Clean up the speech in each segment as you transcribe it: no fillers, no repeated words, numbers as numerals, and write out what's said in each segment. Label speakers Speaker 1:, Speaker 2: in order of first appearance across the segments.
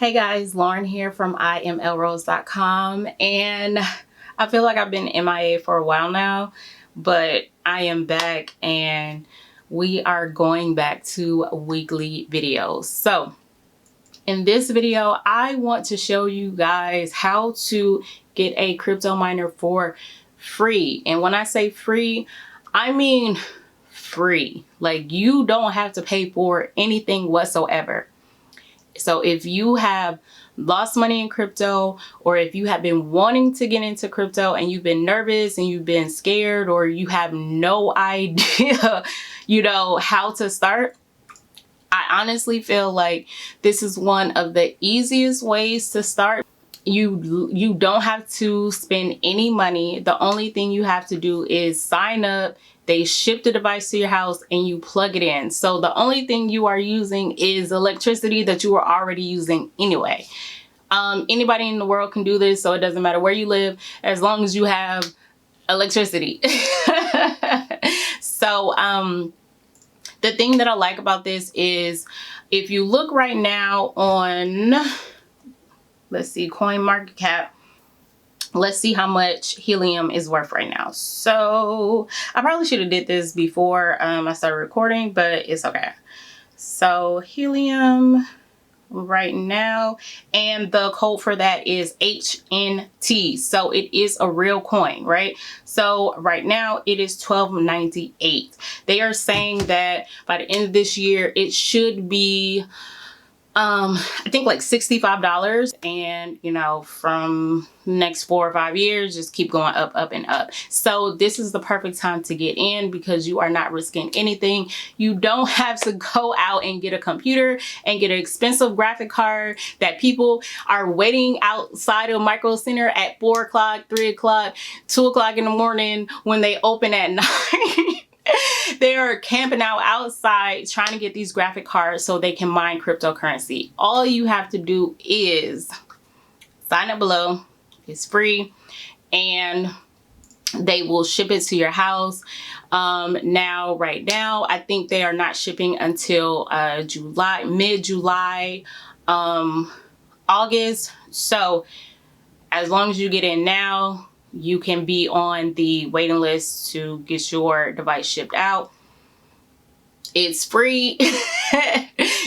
Speaker 1: Hey guys, Lauren here from IamLRose.com, and I feel like I've been MIA for a while now, but I am back and we are going back to weekly videos. So in this video, I want to show you guys how to get a crypto miner for free. And when I say free, I mean free. Like, you don't have to pay for anything whatsoever. So if you have lost money in crypto, or if you have been wanting to get into crypto and you've been nervous and you've been scared, or you have no idea, how to start, I honestly feel like this is one of the easiest ways to start. You don't have to spend any money. The only thing you have to do is sign up. They ship the device to your house and you plug it in. So the only thing you are using is electricity that you are already using anyway. Anybody in the world can do this, so it doesn't matter where you live as long as you have electricity. So the thing that I like about this is, if you look right now on, let's see, CoinMarketCap, let's see how much helium is worth right now. So I probably should have did this before I started recording, but it's okay. So helium right now, and the code for that is HNT. So it is a real coin, right? So right now it is $12.98. They are saying that by the end of this year it should be I think like $65, and from next 4 or 5 years just keep going up, up and up. So this is the perfect time to get in because you are not risking anything. You don't have to go out and get a computer and get an expensive graphic card that people are waiting outside of Micro Center at 4 o'clock, 3 o'clock, 2 o'clock in the morning when they open at 9. They are camping out outside trying to get these graphic cards so they can mine cryptocurrency. All you have to do is sign up below. It's free, and they will ship it to your house. Right now, I think they are not shipping until July, mid-July, August. So as long as you get in now, you can be on the waiting list to get your device shipped out. It's free.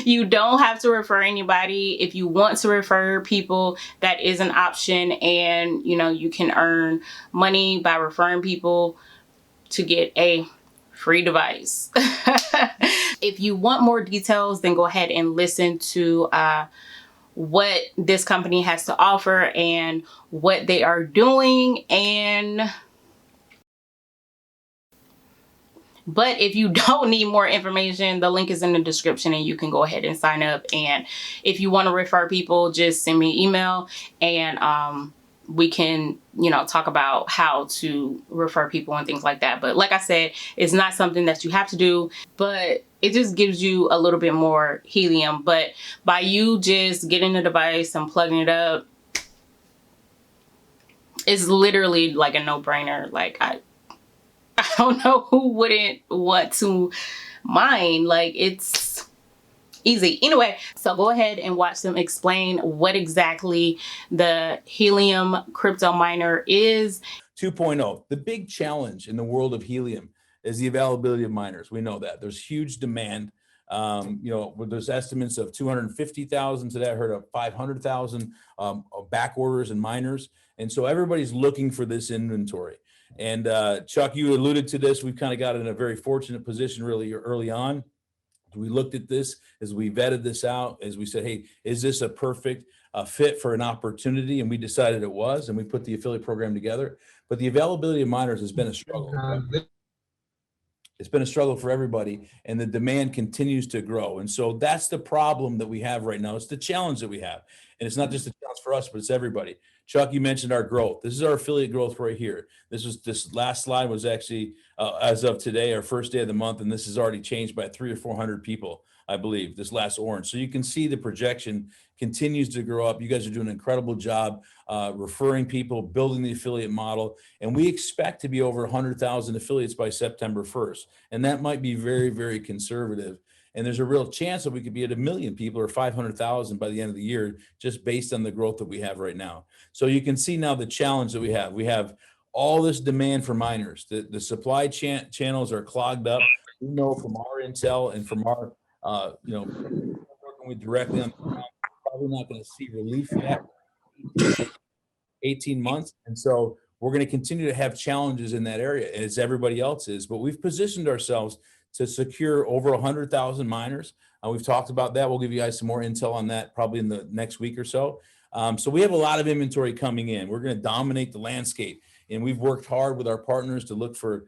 Speaker 1: You don't have to refer anybody. If you want to refer people, that is an option, and you can earn money by referring people to get a free device. If you want more details, then go ahead and listen to what this company has to offer and what they are doing. But if you don't need more information, the link is in the description and you can go ahead and sign up. And if you want to refer people, just send me an email, and we can talk about how to refer people and things like that. But like I said, it's not something that you have to do, but it just gives you a little bit more helium. But by you just getting the device and plugging it up, it's literally like a no-brainer. Like, I don't know who wouldn't want to mine. Like, it's easy. Anyway, so go ahead and watch them explain what exactly the helium crypto miner is.
Speaker 2: 2.0. The big challenge in the world of helium is the availability of miners. We know that there's huge demand. There's estimates of 250,000 today. I heard of 500,000 back orders and miners. And so everybody's looking for this inventory. And Chuck, you alluded to this. We've kind of got in a very fortunate position really early on. We looked at this as we vetted this out, as we said, hey, is this a perfect fit for an opportunity? And we decided it was, and we put the affiliate program together. But the availability of miners has been a struggle. It's been a struggle for everybody, and the demand continues to grow. And so that's the problem that we have right now. It's the challenge that we have. And it's not just a challenge for us, but it's everybody. Chuck, you mentioned our growth. This is our affiliate growth right here. This last slide was actually, as of today, our first day of the month, and this has already changed by 300 or 400 people, I believe, this last orange. So you can see the projection continues to grow up. You guys are doing an incredible job referring people, building the affiliate model, and we expect to be over 100,000 affiliates by September 1st. And that might be very, very conservative. And there's a real chance that we could be at 1 million people or 500,000 by the end of the year, just based on the growth that we have right now. So you can see now the challenge that we have. We have all this demand for miners. The supply channels are clogged up. We know from our intel and from our, working with directly on the ground, probably not going to see relief yet. 18 months. And so we're going to continue to have challenges in that area, as everybody else is. But we've positioned ourselves to secure over 100,000 miners. We've talked about that. We'll give you guys some more intel on that probably in the next week or so. So we have a lot of inventory coming in. We're going to dominate the landscape. And we've worked hard with our partners to look for,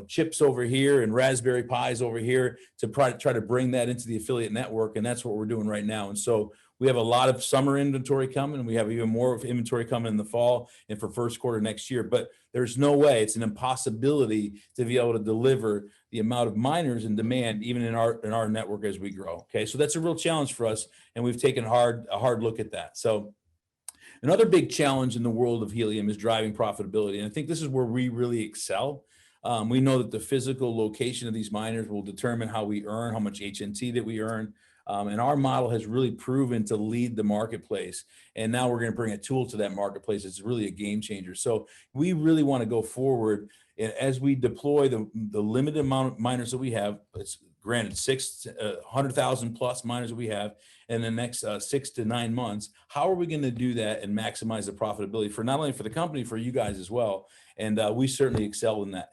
Speaker 2: chips over here and Raspberry Pis over here to try to bring that into the affiliate network. And that's what we're doing right now. And so we have a lot of summer inventory coming, and we have even more of inventory coming in the fall and for first quarter next year. But there's no way, it's an impossibility to be able to deliver the amount of miners in demand, even in our network as we grow. Okay, so that's a real challenge for us, and we've taken a hard look at that. So another big challenge in the world of helium is driving profitability, and I think this is where we really excel. We know that the physical location of these miners will determine how we earn, how much HNT that we earn. And our model has really proven to lead the marketplace. And now we're going to bring a tool to that marketplace. It's really a game changer. So we really want to go forward as we deploy the limited amount of miners that we have. It's granted 100,000 plus miners that we have in the next 6 to 9 months. How are we going to do that and maximize the profitability for not only for the company, for you guys as well? And we certainly excel in that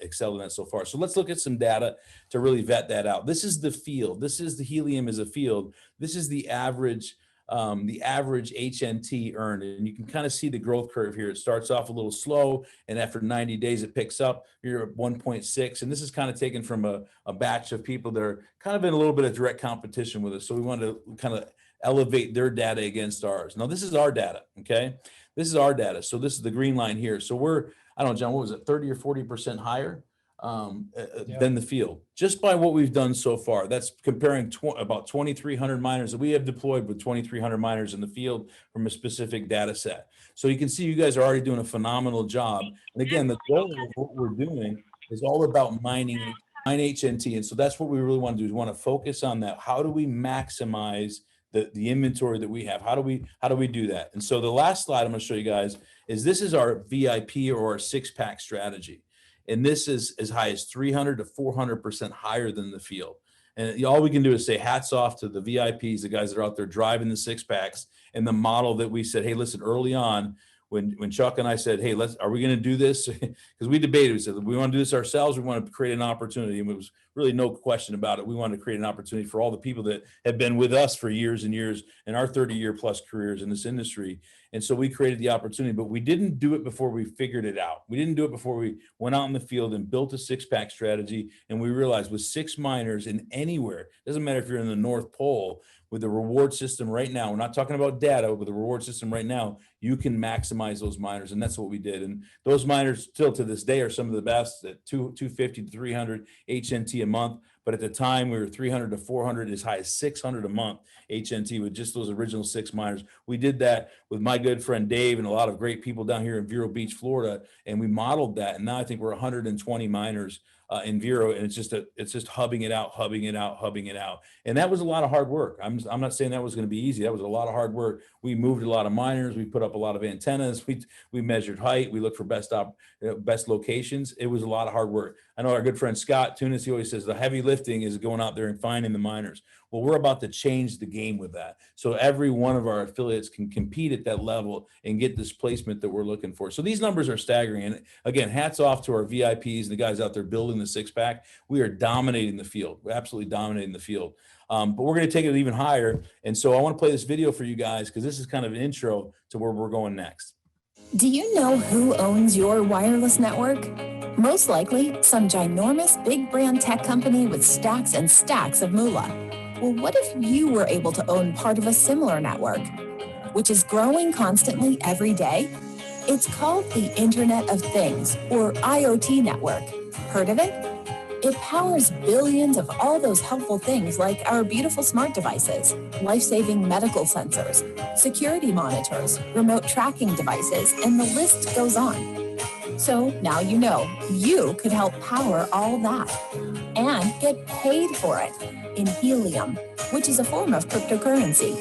Speaker 2: so far. So let's look at some data to really vet that out. This is the field. This is the helium as a field. This is the average HNT earned. And you can kind of see the growth curve here. It starts off a little slow, and after 90 days, it picks up. You're at 1.6. And this is kind of taken from a batch of people that are kind of in a little bit of direct competition with us. So we want to kind of elevate their data against ours. Now, this is our data, okay? This is our data. So this is the green line here. So we're, I don't know, John, what was it, 30 or 40% higher than the field, just by what we've done so far. That's comparing about 2,300 miners that we have deployed with 2,300 miners in the field from a specific data set. So you can see you guys are already doing a phenomenal job. And again, the goal of what we're doing is all about mine HNT. And so that's what we really want to do, is want to focus on that. How do we maximize the inventory that we have? How do we do that? And so the last slide I'm going to show you guys is this is our VIP or our 6-pack strategy. And this is as high as 300 to 400% higher than the field. And all we can do is say hats off to the VIPs, the guys that are out there driving the 6-packs, and the model that we said, hey, listen, early on, when Chuck and I said, hey, are we going to do this? Because we debated, we said, we want to do this ourselves. We want to create an opportunity. And it was really no question about it. We wanted to create an opportunity for all the people that have been with us for years and years in our 30-year plus careers in this industry. And so we created the opportunity, but we didn't do it before we figured it out. We didn't do it before we went out in the field and built a 6-pack strategy. And we realized with 6 miners in anywhere, doesn't matter if you're in the North Pole, with the reward system right now, we're not talking about data, with the reward system right now, you can maximize those miners. And that's what we did. And those miners still to this day are some of the best at 250 to 300 HNT a month. But at the time we were 300 to 400, as high as 600 a month HNT with just those original 6 miners. We did that with my good friend Dave and a lot of great people down here in Vero Beach, Florida. And we modeled that. And now I think we're 120 miners in Vero, and it's just hubbing it out. And that was a lot of hard work. I'm not saying that was going to be easy. That was a lot of hard work. We moved a lot of miners. We put up a lot of antennas. We measured height. We looked for best locations. It was a lot of hard work. I know our good friend Scott Tunis, he always says the heavy lifting is going out there and finding the miners. Well, we're about to change the game with that. So every one of our affiliates can compete at that level and get this placement that we're looking for. So these numbers are staggering. And again, hats off to our VIPs and the guys out there building the 6-pack. We are dominating the field. We're absolutely dominating the field. But we're going to take it even higher. And so I want to play this video for you guys, because this is kind of an intro to where we're going next.
Speaker 3: Do you know who owns your wireless network? Most likely, some ginormous big brand tech company with stacks and stacks of moolah. Well, what if you were able to own part of a similar network, which is growing constantly every day? It's called the Internet of Things, or IoT network. Heard of it? It powers billions of all those helpful things like our beautiful smart devices, life-saving medical sensors, security monitors, remote tracking devices, and the list goes on. So now you know, you could help power all that. and get paid for it in helium, which is a form of cryptocurrency.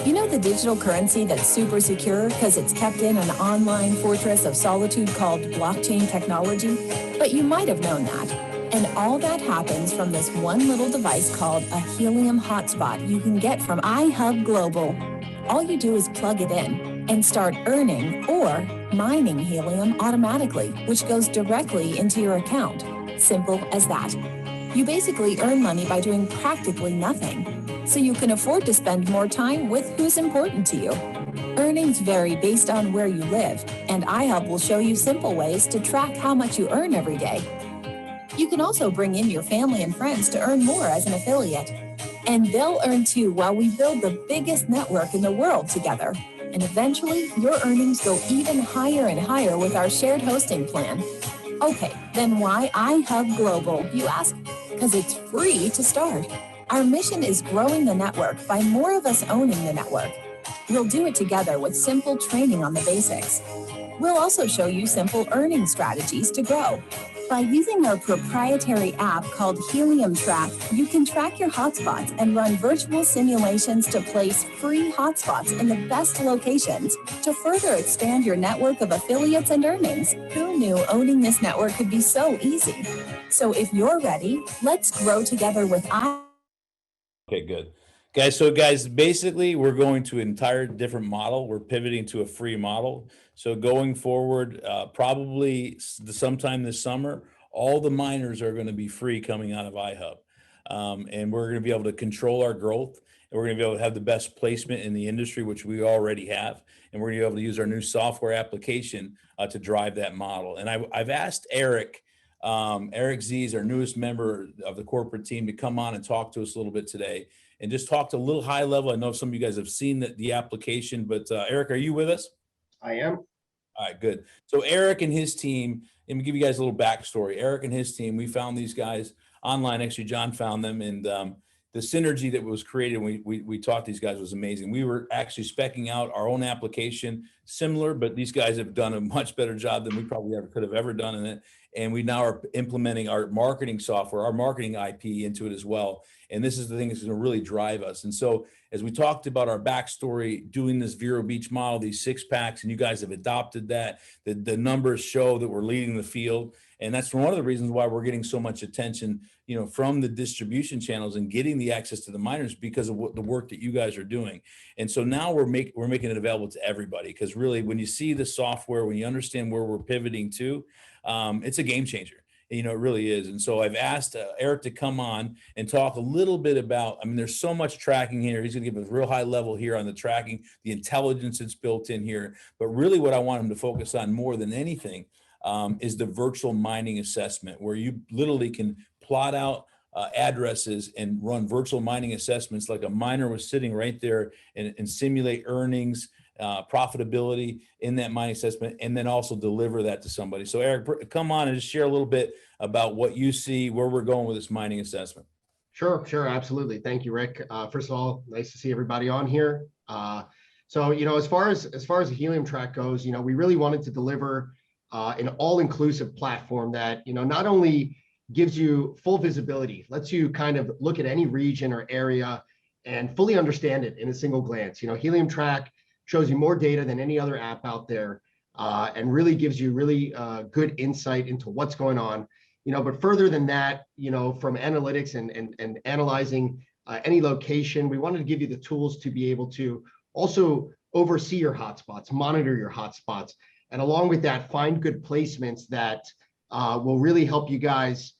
Speaker 3: You know the digital currency that's super secure because it's kept in an online fortress of solitude called blockchain technology? But you might have known that. And all that happens from this one little device called a helium hotspot you can get from ihub.global. All you do is plug it in and start earning or mining helium automatically, which goes directly into your account. Simple as that. You basically earn money by doing practically nothing, so you can afford to spend more time with who's important to you. Earnings vary based on where you live, and iHub will show you simple ways to track how much you earn every day. You can also bring in your family and friends to earn more as an affiliate. And they'll earn too while we build the biggest network in the world together. And eventually, your earnings go even higher and higher with our shared hosting plan. Okay, then why iHub Global, you ask? Because it's free to start. Our mission is growing the network by more of us owning the network. We'll do it together with simple training on the basics. We'll also show you simple earning strategies to grow. By using our proprietary app called Helium Track, you can track your hotspots and run virtual simulations to place free hotspots in the best locations to further expand your network of affiliates and earnings. Who knew owning this network could be so easy? So if you're ready, let's grow together with
Speaker 2: Okay, good. Guys, basically we're going to an entire different model. We're pivoting to a free model. So going forward, probably sometime this summer, all the miners are going to be free coming out of iHub. And we're going to be able to control our growth. And we're going to be able to have the best placement in the industry, which we already have. And we're going to be able to use our new software application to drive that model. And I've asked Eric, 𝐿𝐸𝐺, our newest member of the corporate team, to come on and talk to us a little bit today and just talk to a little high level. I know some of you guys have seen the application, but Eric, are you with us?
Speaker 4: I am.
Speaker 2: All right, good. So Eric and his team, let me give you guys a little backstory. Eric and his team, we found these guys online. Actually, John found them, and the synergy that was created when we taught these guys was amazing. We were actually speccing out our own application, similar, but these guys have done a much better job than we probably could have ever done in it. And we now are implementing our marketing software, our marketing IP into it as well. And this is the thing that's going to really drive us. And so as we talked about our backstory, doing this Vero Beach model, these 6-packs, and you guys have adopted that, the numbers show that we're leading the field. And that's one of the reasons why we're getting so much attention, from the distribution channels and getting the access to the miners, because of the work that you guys are doing. And so now we're making it available to everybody, because really when you see the software, when you understand where we're pivoting to, it's a game changer. It really is. And so I've asked Eric to come on and talk a little bit about, there's so much tracking here. He's going to give us real high level here on the tracking, the intelligence that's built in here. But really what I want him to focus on more than anything is the virtual mining assessment, where you literally can plot out addresses and run virtual mining assessments like a miner was sitting right there and simulate earnings, profitability in that mining assessment, and then also deliver that to somebody. So Eric, come on and just share a little bit about what you see, where we're going with this mining assessment.
Speaker 4: Sure, absolutely. Thank you, Rick. First of all, nice to see everybody on here. So as far as the Helium Track goes, we really wanted to deliver an all-inclusive platform that not only gives you full visibility, lets you kind of look at any region or area and fully understand it in a single glance. Helium Track shows you more data than any other app out there, and really gives you really good insight into what's going on. But further than that, from analytics and analyzing any location, we wanted to give you the tools to be able to also oversee your hotspots, monitor your hotspots, and along with that, find good placements that will really help you guys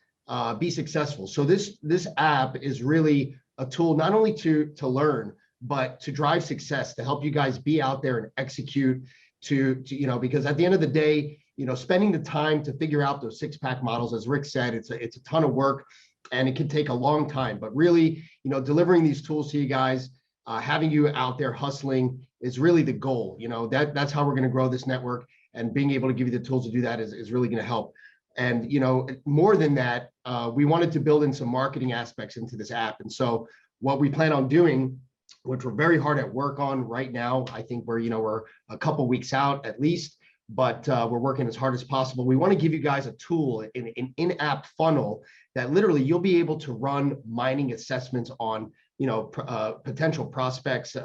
Speaker 4: be successful. So this app is really a tool not only to learn, but to drive success, to help you guys be out there and execute because at the end of the day, spending the time to figure out those 6-pack models, as Rick said, it's a ton of work and it can take a long time, but really, delivering these tools to you guys, having you out there hustling is really the goal. That's how we're going to grow this network, and being able to give you the tools to do that is really going to help. And, more than that, we wanted to build in some marketing aspects into this app. And so what we plan on doing, which we're very hard at work on right now, I think we're a couple weeks out at least, but we're working as hard as possible. We want to give you guys a tool, an in-app funnel that literally you'll be able to run mining assessments on, potential prospects,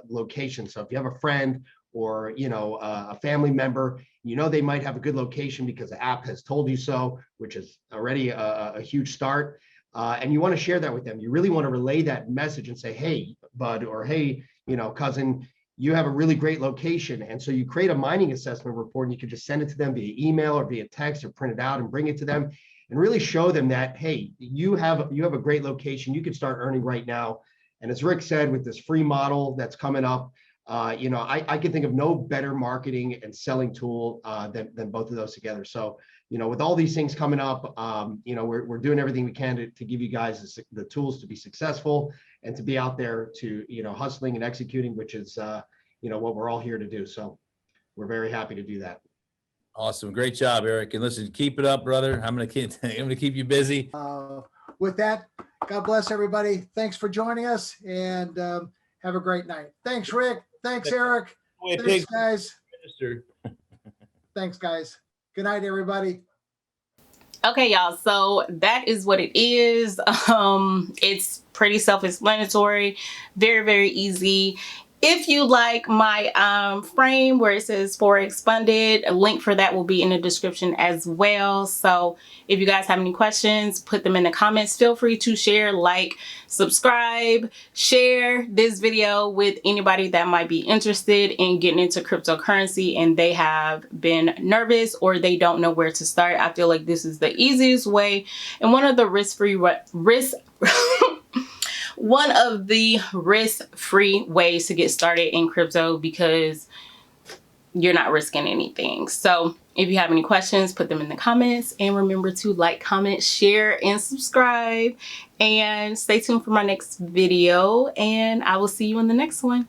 Speaker 4: locations. So if you have a friend or, a family member, they might have a good location because the app has told you so, which is already a huge start. And you want to share that with them. You really want to relay that message and say, hey, bud, or hey, cousin, you have a really great location. And so you create a mining assessment report and you can just send it to them via email or via text or print it out and bring it to them and really show them that, hey, you have a great location. You can start earning right now. And as Rick said, with this free model that's coming up, I can think of no better marketing and selling tool than both of those together. So, with all these things coming up, we're doing everything we can to give you guys the tools to be successful and to be out there to, hustling and executing, which is, what we're all here to do. So we're very happy to do that.
Speaker 2: Awesome. Great job, Eric. And listen, keep it up, brother. I'm going to keep you busy.
Speaker 5: With that, God bless everybody. Thanks for joining us and have a great night. Thanks, Rick. Thanks, Eric. Thanks, guys. Thanks, guys. Good night, everybody.
Speaker 1: Okay, y'all. So that is what it is. It's pretty self-explanatory. Very, very easy. If you like my frame where it says Forex Funded, a link for that will be in the description as well. So if you guys have any questions, put them in the comments. Feel free to share, like, subscribe, share this video with anybody that might be interested in getting into cryptocurrency and they have been nervous or they don't know where to start. I feel like this is the easiest way and one of the risk-free ways to get started in crypto because you're not risking anything. So if you have any questions, put them in the comments and remember to like, comment, share, and subscribe and stay tuned for my next video and I will see you in the next one.